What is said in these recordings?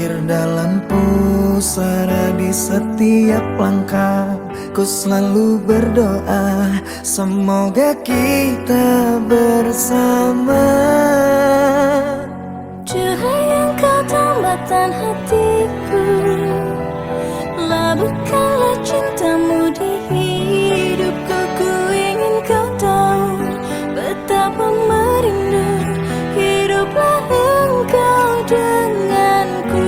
hadir dalam pusara di setiap langkah. Ku selalu berdoa semoga kita bersama. Cahaya engkau tambatan hatiku, labuhkanlah cintamu di hidupku. Ku ingin kau tahu betapa merindu hiduplah engkau denganku.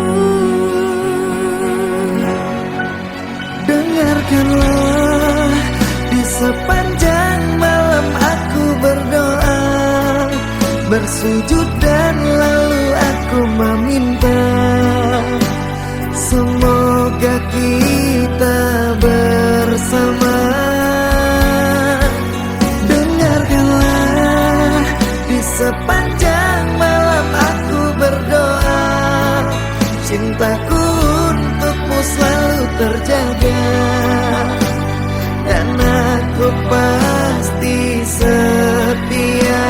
Dengarkanlah di sepanjang malam aku berdoa, bersujud dan lalu aku meminta semoga kita bersama. Dengarkanlah di sepanjang malam aku berdoa, cintaku untukmu selalu terjaga, dan aku pasti setia.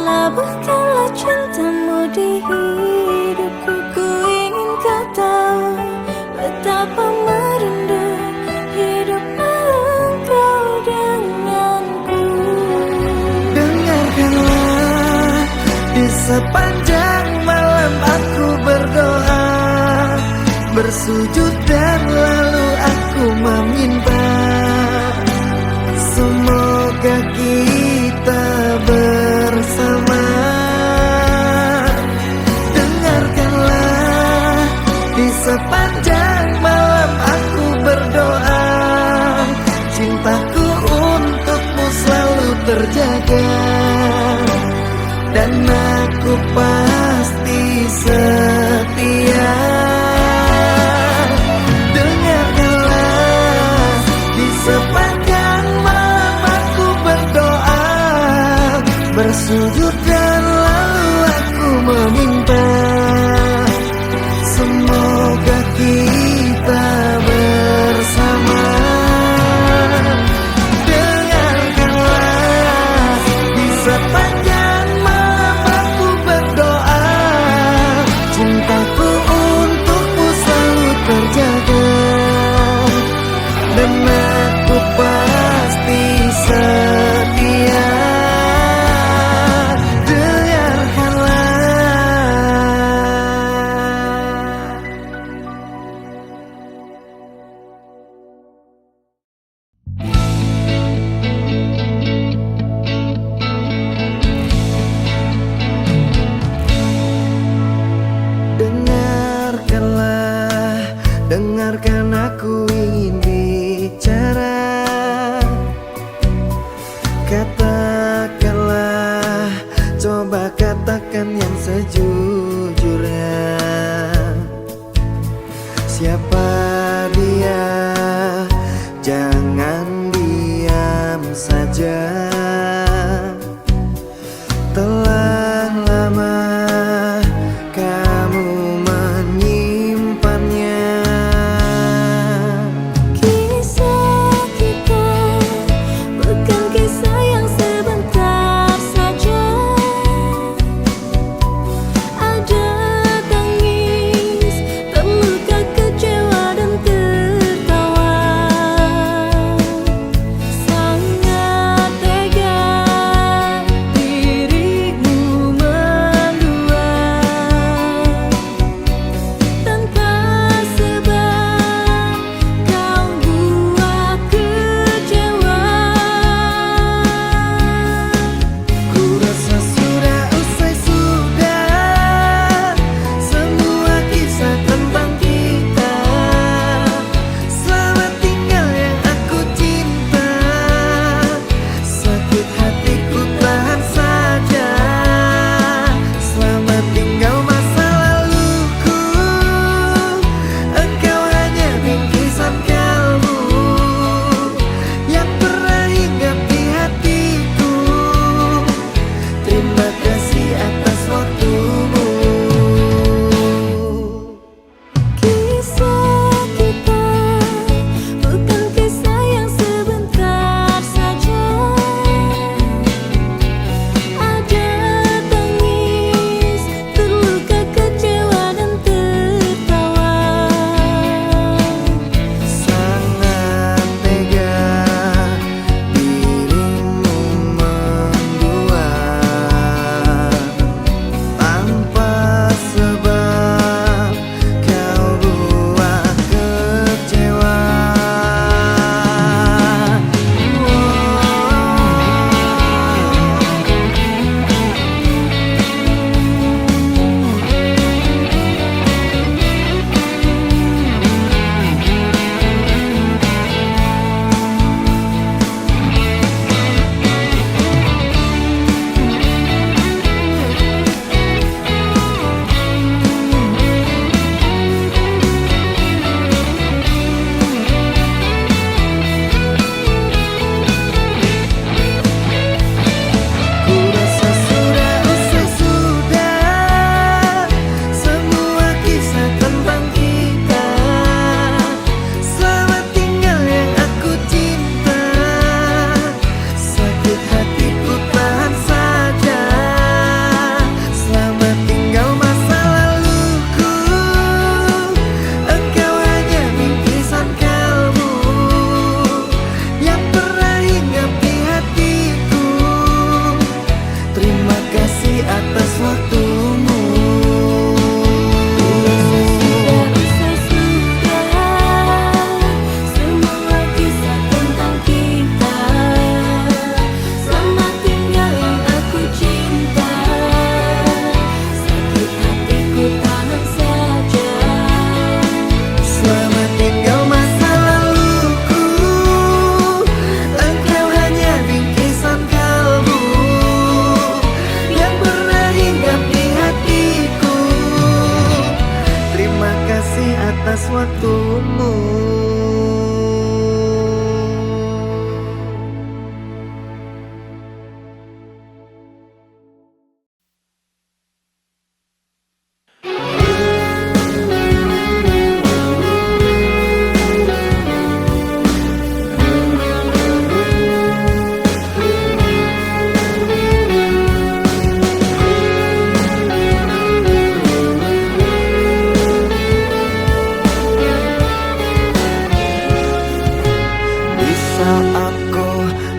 Labuhkanlah cintamu di hidupku. Ku ingin kau tahu betapa merindu hiduplah engkau denganku. Dengarkanlah di sepanjang malam aku berdoa, bersujud dan lalu aku meminta semoga kita bersama. Dengarkanlah di sepanjang malam aku berdoa, cintaku untukmu selalu terjaga, dan aku pasti setia. Dengarkanlah di sepanjang malam aku berdoa, bersujud dan lalu aku meminta semoga kita bersama. Dengarkanlah di sepanjang malam aku berdoa, cintaku untukmu selalu terjaga, dan aku pasti setia. Dengarkanlah, dengarkan aku ingin bicara. Katakanlah, coba katakan yang sejujurnya. Siapa dia? Jangan diam saja. Telah lama kamu menyimpannya. Kisah kita bukan kisah yang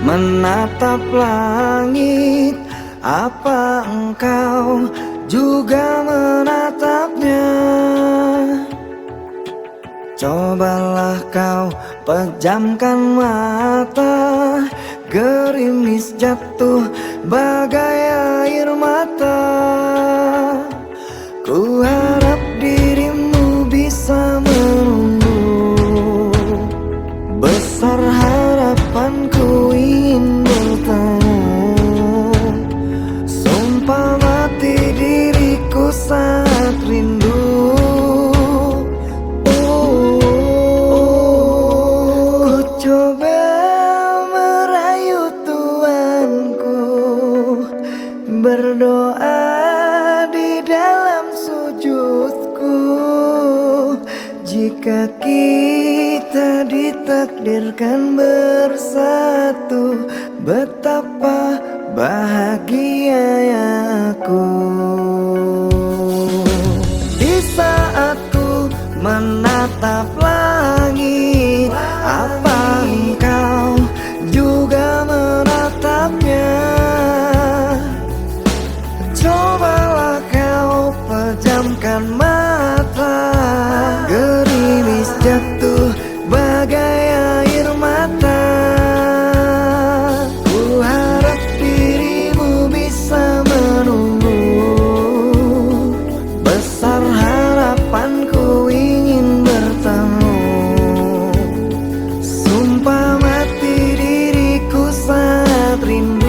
menatap langit. Apa engkau juga menatapnya? Cobalah kau pejamkan mata, gerimis jatuh bagai air mata. Ku harap dirimu bisa menunggu, besar harapanku ingin bertemu. Sumpah mati diriku saat rindu. Ku coba merayu Tuanku, berdoa di dalam sujudku. Jika kita ditakdirkan bersatu, betapa bahagianya aku. Di saat ku menatap langit, apa engkau juga menatapnya? Cobalah kau pejamkan mata, gerimis jatuh bagai air mata. Ku harap dirimu bisa menunggu, besar harapanku ingin bertemu. Sumpah mati diriku saat rindu.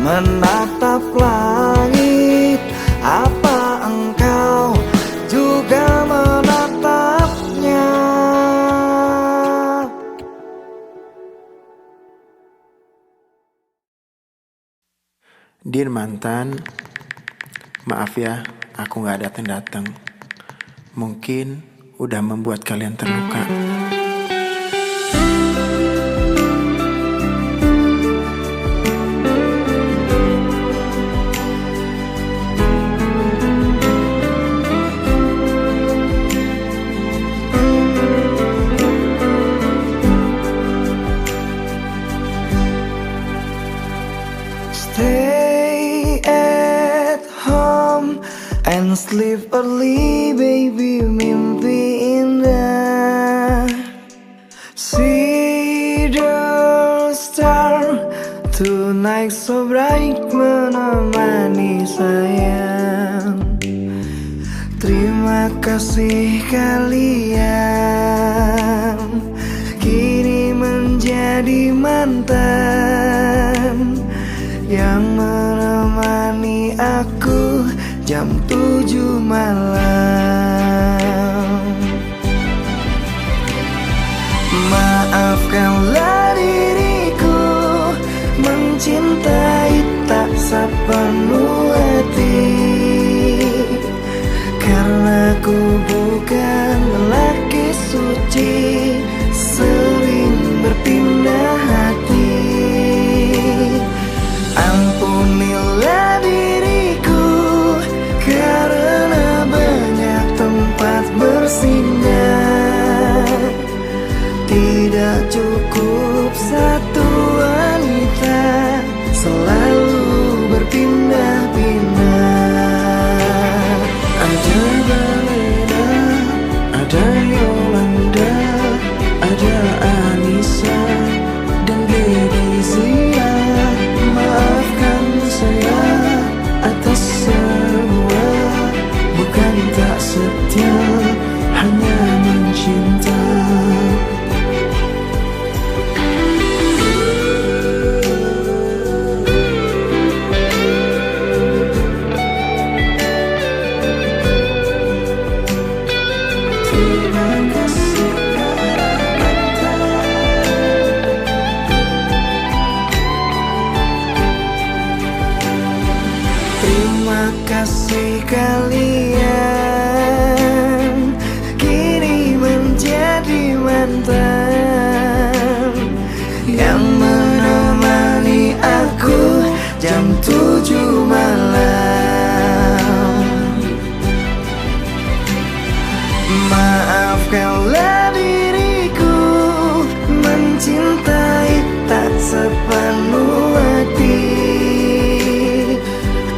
Menatap langit, apa engkau juga menatapnya? Dear mantan, maaf ya aku gak datang-datang. Mungkin udah membuat kalian terluka. Stay at home and sleep early, baby, mimpi indah. See the star tonight so bright, menemani saya. kasih kalian kini menjadi mantan yang menemani aku jam 7 malam. Maafkanlah diriku mencintai tak sepenuh hati, karena ku bukan lelaki suci, sering berpindah hati. Ampunilah diriku karena banyak tempat bersinggah, tidak cukup satu wanita, selalu berpindah-pindah. Ada Balena, ada Yolanda, ada Anissa dan Gledizia. Maafkan saya atas semua, bukan tak setia, hanya mencinta. Terima kasih kalian kini menjadi mantan yang menemani aku jam 7 malam. Maafkanlah diriku mencintai tak sepenuh hati,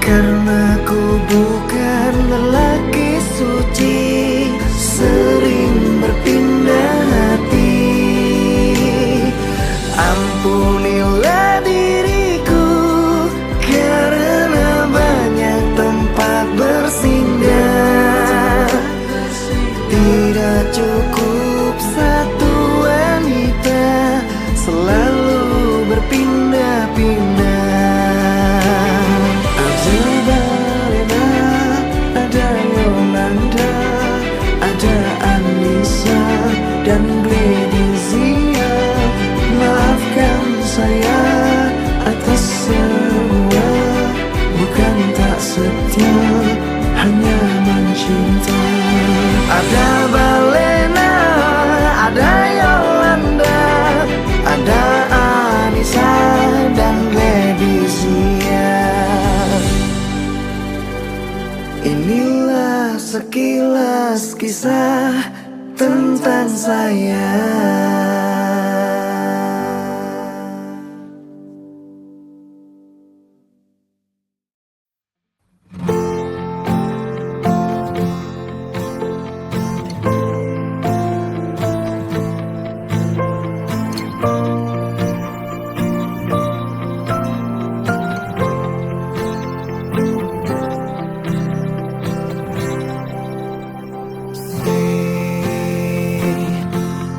karena ku bukan lelaki suci, sering berpindah hati. Ampunilah diriku karena banyak tempat bersinggah, tidak cukup satu wanita, selalu berpindah-pindah. Ada Balena, ada Yolanda, ada Anissa dan Gledizia. Maafkan saya atas semua, bukan tak setia, hanya mencinta. Ada Balena, ada Yolanda, ada Anissa dan Gledizia. Inilah sekilas kisah tentang saya.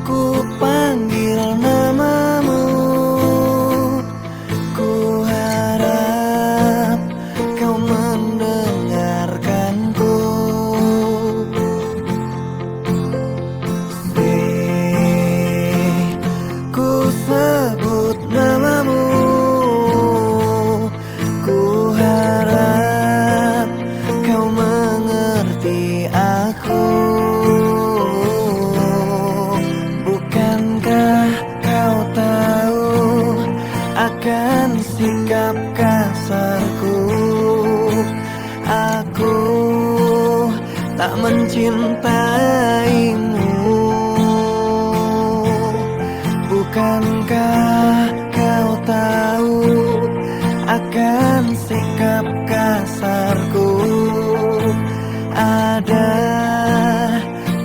Ku panggil namamu, ku harap kau mendengarkanku. Ku sebut namamu, ku harap kau mengerti aku. Bukankah kau tahu akan sikap kasarku? Aku tak mencintaimu. Bukankah kau tahu akan sikap kasarku? Ada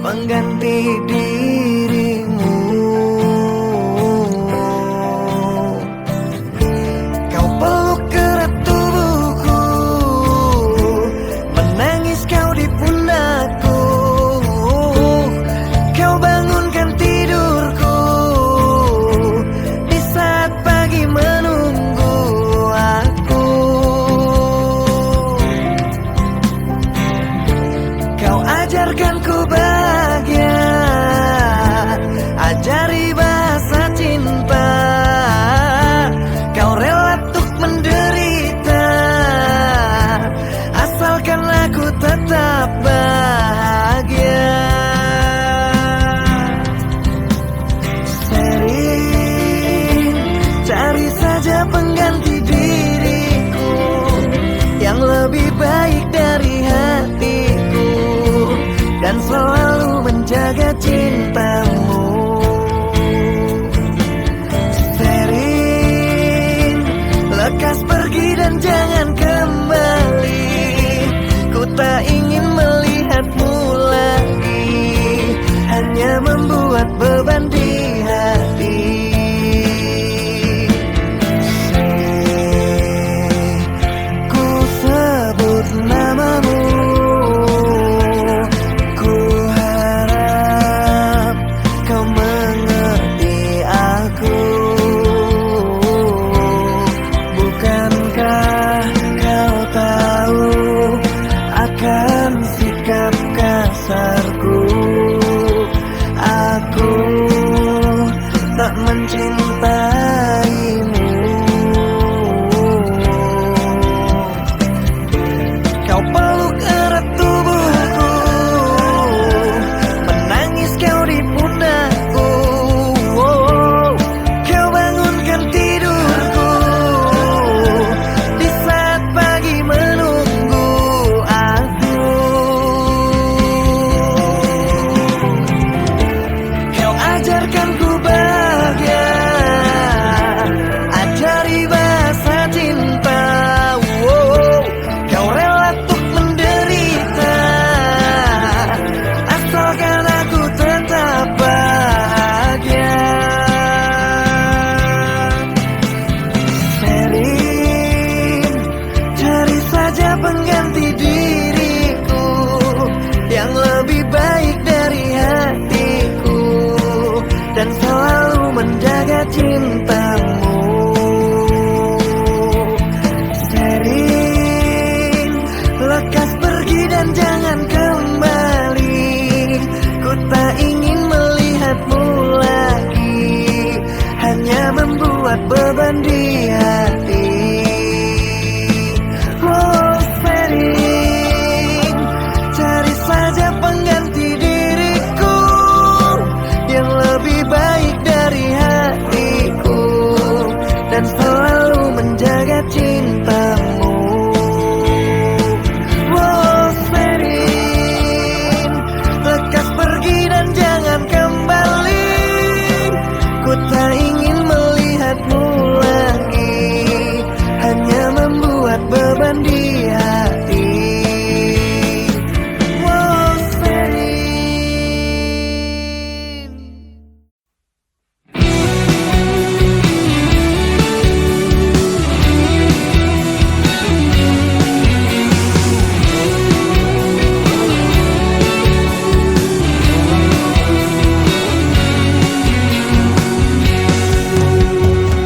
pengganti dirimu. Kau peluk erat tubuhku, menangis kau di pundakku. ajarkan ku bahagia, ajari bahasa cinta. Kau rela untuk menderita, asalkan aku tetap bahagia. Sering cari saja pengganti diriku yang lebih baik dari hatiku, dan selalu menjaga cintamu. Sering lekas pergi dan jangan kembali, ku tak ingin melihatmu lagi, hanya membuat beban di hati. Ku sebut namamu, ku harap kau mengerti aku. Bukankah kau tahu akan sikap kasarku? Aku tak mencintaimu. Kau peluk erat tubuhku, menangis kau di pundakku. Kau bangunkan tidurku di saat pagi menunggu aku. Kau ajarkan ku bahagia, ajari bahasa cinta. Kau rela untuk menderita, asalkan aku tetap bahagia. Sering cari saja pengganti diriku yang lebih baik dari hatiku, dan selalu menjaga cintamu. Sering lekas pergi dan jangan kembali, ku tak ingin melihatmu lagi, hanya membuat beban di hati. Oh, sering cari saja pengganti diriku yang lebih baik dari hatiku, dan selalu menjaga cintamu. Oh, sering lekas pergi dan jangan kembali, ku tak ingin melihatmu lagi, hanya membuat beban di hati. Oh, sering.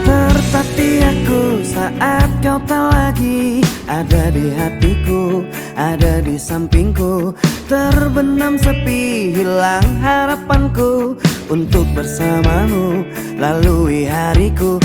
Tertatih aku saat kau tak lagi ada di hatiku, ada di sampingku. Terbenam sepi, hilang harapanku untuk bersamamu lalui hariku.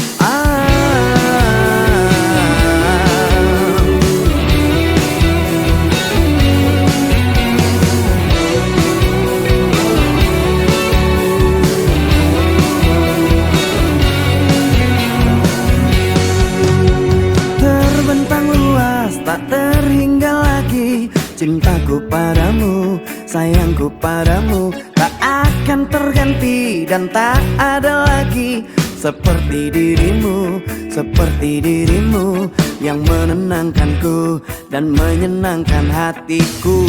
Terbentang luas, tak terhingga lagi cintaku padamu, sayangku padamu, tak akan terganti dan tak ada lagi seperti dirimu, seperti dirimu yang menenangkanku dan menyenangkan hatiku.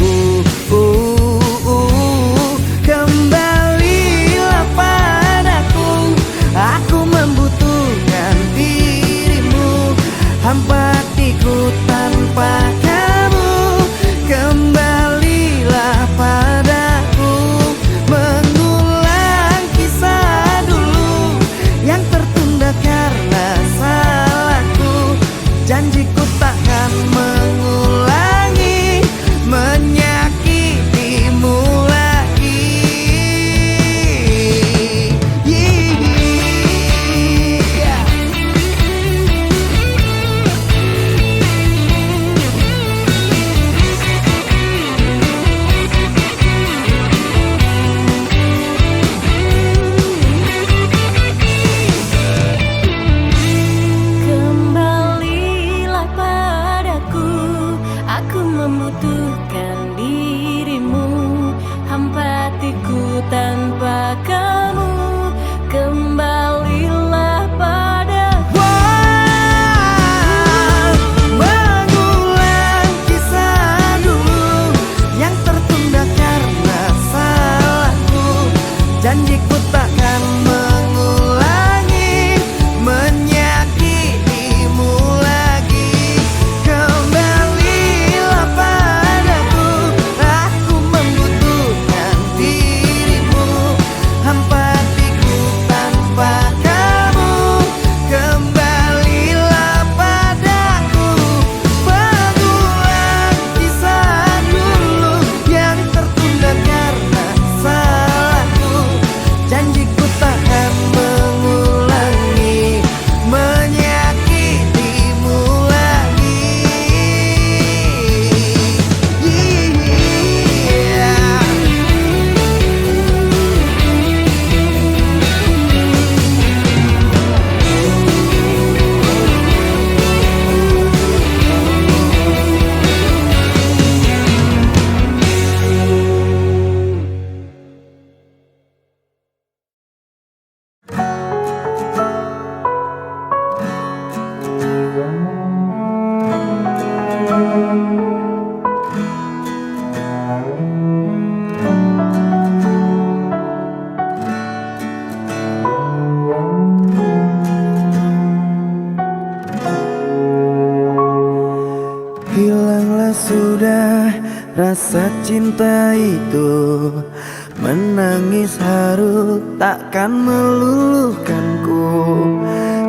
Kembalilah padaku, aku membutuhkan dirimu, hampa hatiku tanpa kamu. Kembalilah padaku, mengulang kisah dulu yang tertunda karena salahku. Janjiku takkan mengulangi menyakiti membutuhkan dirimu, hampa hatiku tanpa kamu. Kembalilah padaku. Mengulang kisah dulu yang tertunda karena salahku. Janjiku takkan mengulangi menyakitimu lagi. Kembalilah padaku, aku membutuhkan dirimu, hampa hatiku tanpa kamu. Kembalilah padaku. Mengulang kisah dulu yang tertunda karena salahku. Janjiku takkan mengulangi menyakitimu lagi. Hilanglah sudah rasa cinta itu, menangis haru takkan meluluhkanku.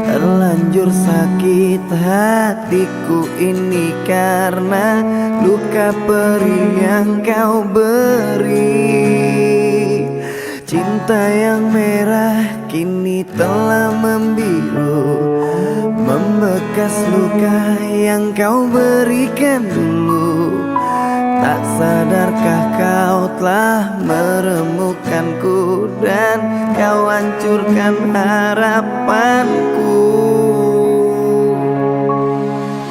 Terlanjur sakit hatiku ini karena luka perih yang kau beri. Cinta yang merah kini telah membiru, membekas luka yang kau berikan dulu. Tak sadarkah kau telah meremukkanku dan kau hancurkan harapanku.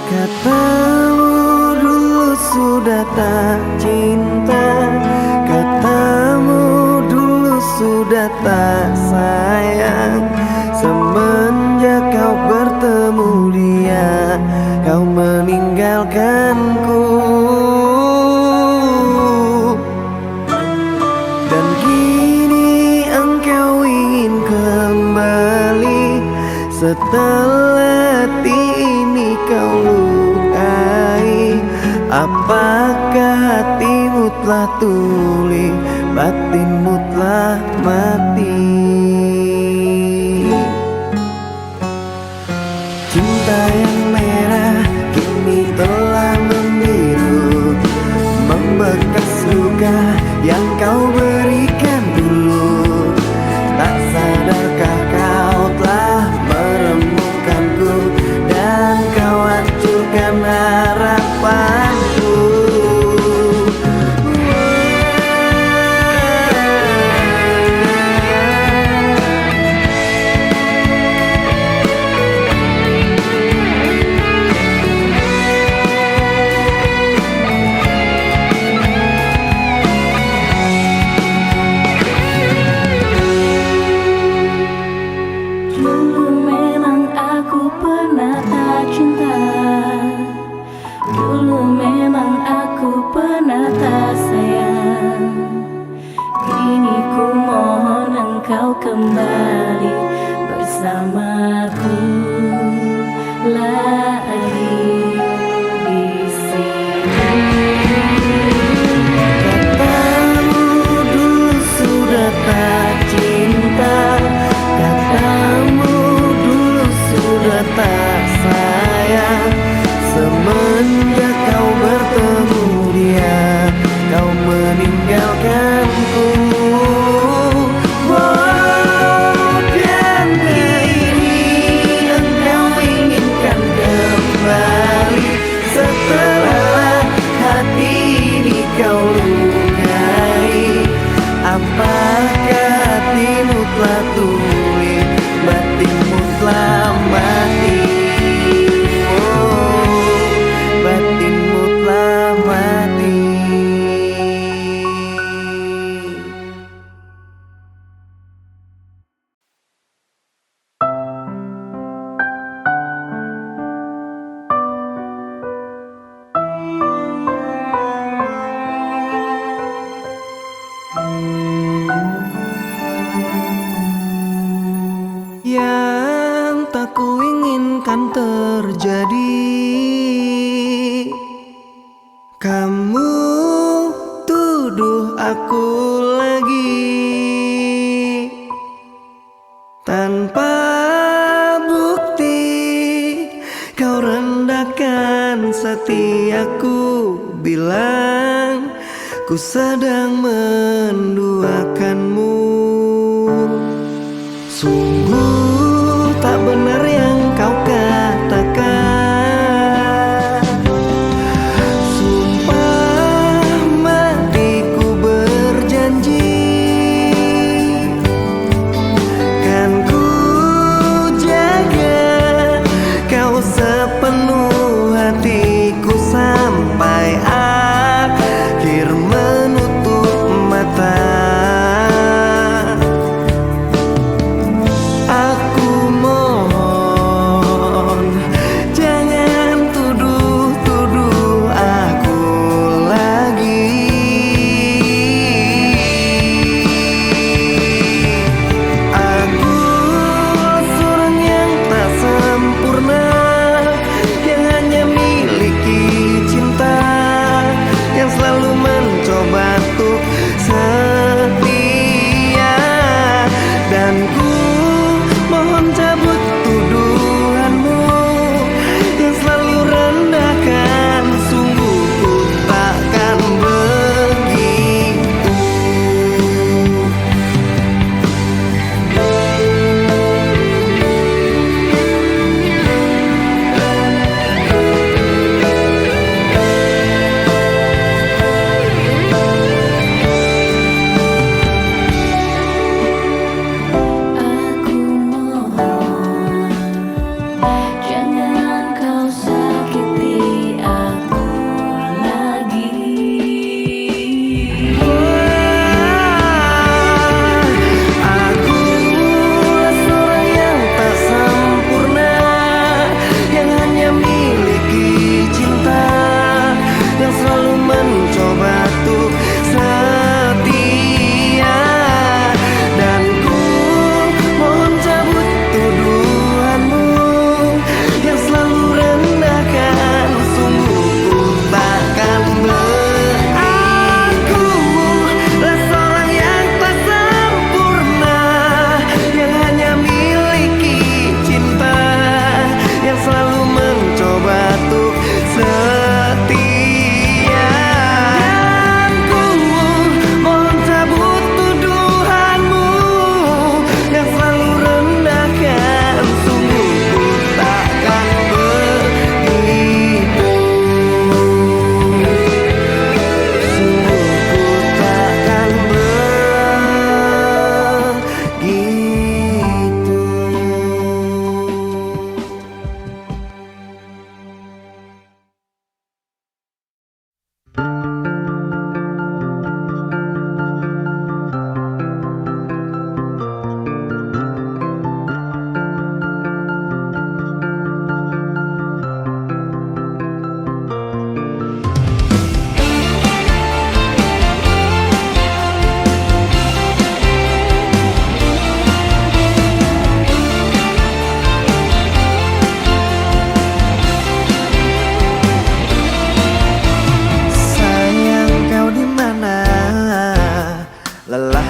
Katamu dulu sudah tak cinta, katamu dulu sudah tak sayang. Semenjak kau bertemu dia, kau meninggalkanku. Dan kini engkau ingin kembali, setelah hati ini kau lukai. Apakah hatimu telah tuli, batinmu telah mati? Cinta yang merah kini telah membiru, membekas luka yang kau berikan dulu. Tak sadarkah kau telah meremukkanku dan kau hancurkan harapanku. aku lagi. Tanpa bukti kau rendahkan setiaku, bilang ku sedang menduakanmu. Sungguh tak benar yang kau katakan. Sumpah matiku berjanji, kan ku jaga kau sepenuh hatiku sampai akhir menutup mata.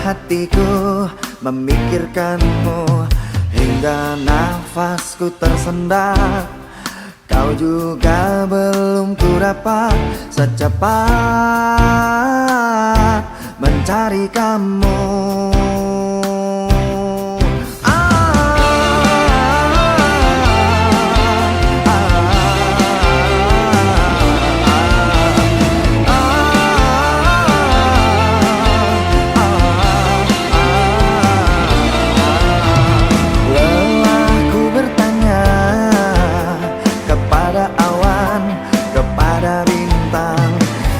Hatiku memikirkanmu hingga nafasku tersendat. Kau juga belum ku dapat secepat mencari kamu.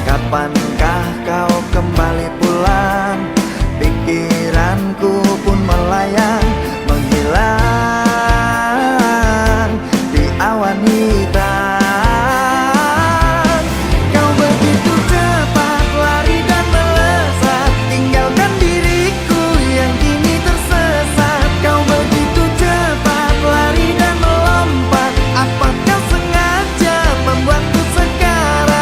Kapankah kau kembali pulang? Pikiranku pun melayang, menghilang di awan hitam. Kau begitu cepat lari dan melesat, tinggalkan diriku yang kini tersesat. Kau begitu cepat lari dan melompat, apa kau sengaja membuatku sekarang?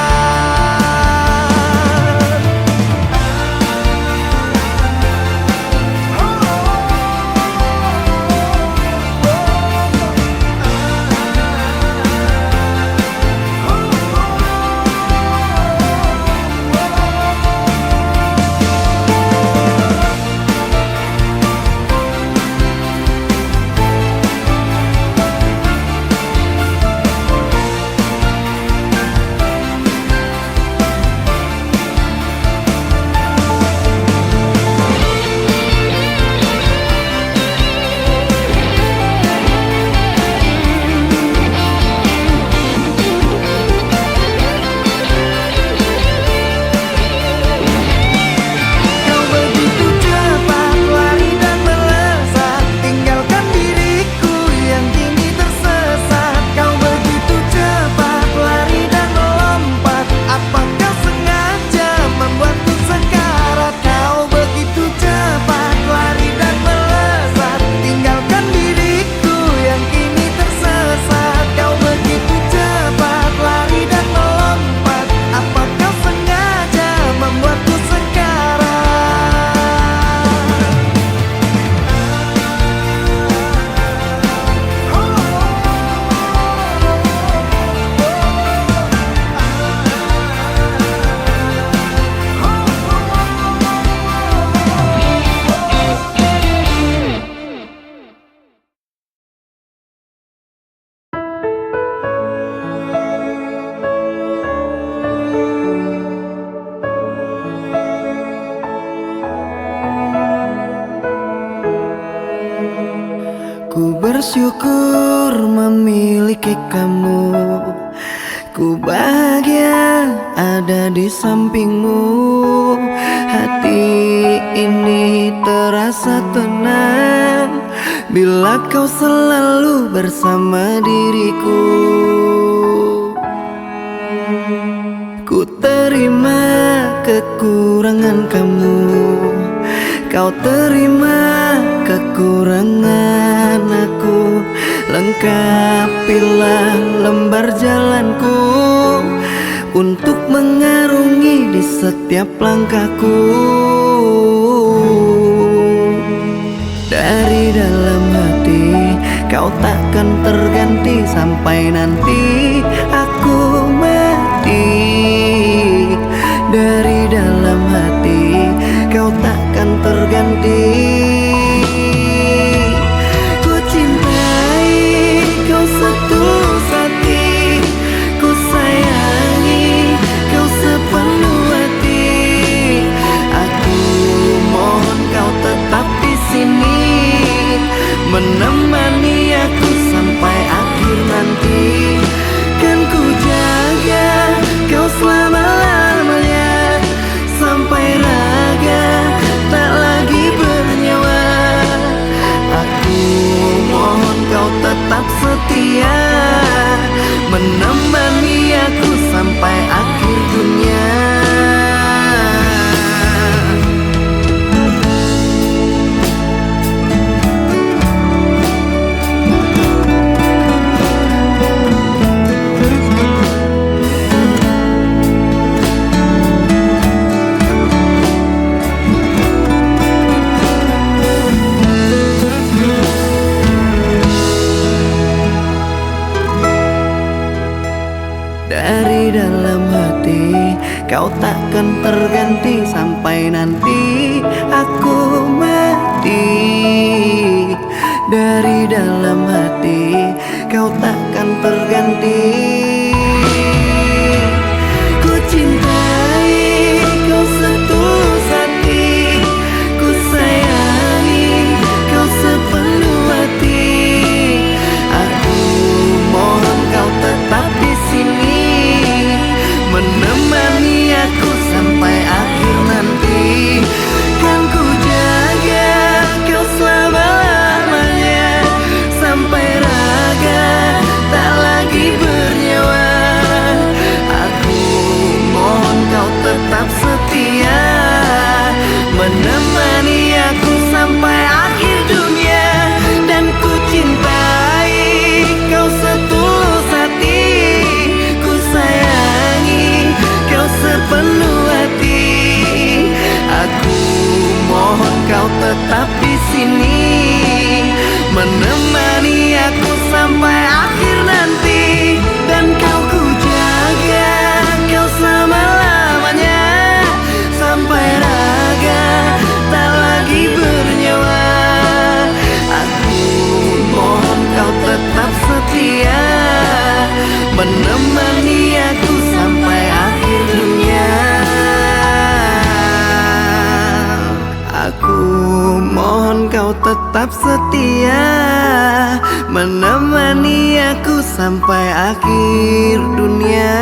bersyukur memiliki kamu. Ku bahagia ada di sampingmu. Hati ini terasa tenang bila kau selalu bersama diriku. Ku terima kekurangan kamu, kau terima kekurangan aku. Lengkapilah lembar jalanku untuk mengarungi di setiap langkahku. Dari dalam hati kau takkan terganti sampai nanti aku mati. Dari dalam hati kau takkan terganti. Ku cintai kau setulus hati, ku sayangi kau sepenuh hati. Aku mohon kau tetap di sini, menemani aku sampai akhir nanti. Kan ku jaga kau selama-lamanya, sampai raga tak lagi bernyawa. Aku mohon kau tetap setia, menemani aku sampai akhir dunia. Dari dalam hati kau takkan terganti sampai nanti aku mati. Dari dalam hati kau takkan terganti. Ku cintai kau setulus hati, ku sayangi kau sepenuh hati. Aku mohon kau tetap di sini, menemani aku sampai akhir nanti. Kan ku jaga kau selama-lamanya, sampai raga tak lagi bernyawa. Aku mohon kau tetap setia, menemani aku sampai akhir dunia. Dan ku cintai kau setulus hati, ku sayangi kau sepenuh hati. Aku mohon kau tetap di sini, menemani aku sampai akhir nanti. Dan kau ku jaga kau selama-lamanya, sampai raga tak lagi bernyawa. Aku mohon kau tetap setia, menemani aku sampai akhir dunia. Aku mohon kau tetap setia, menemani aku sampai akhir dunia.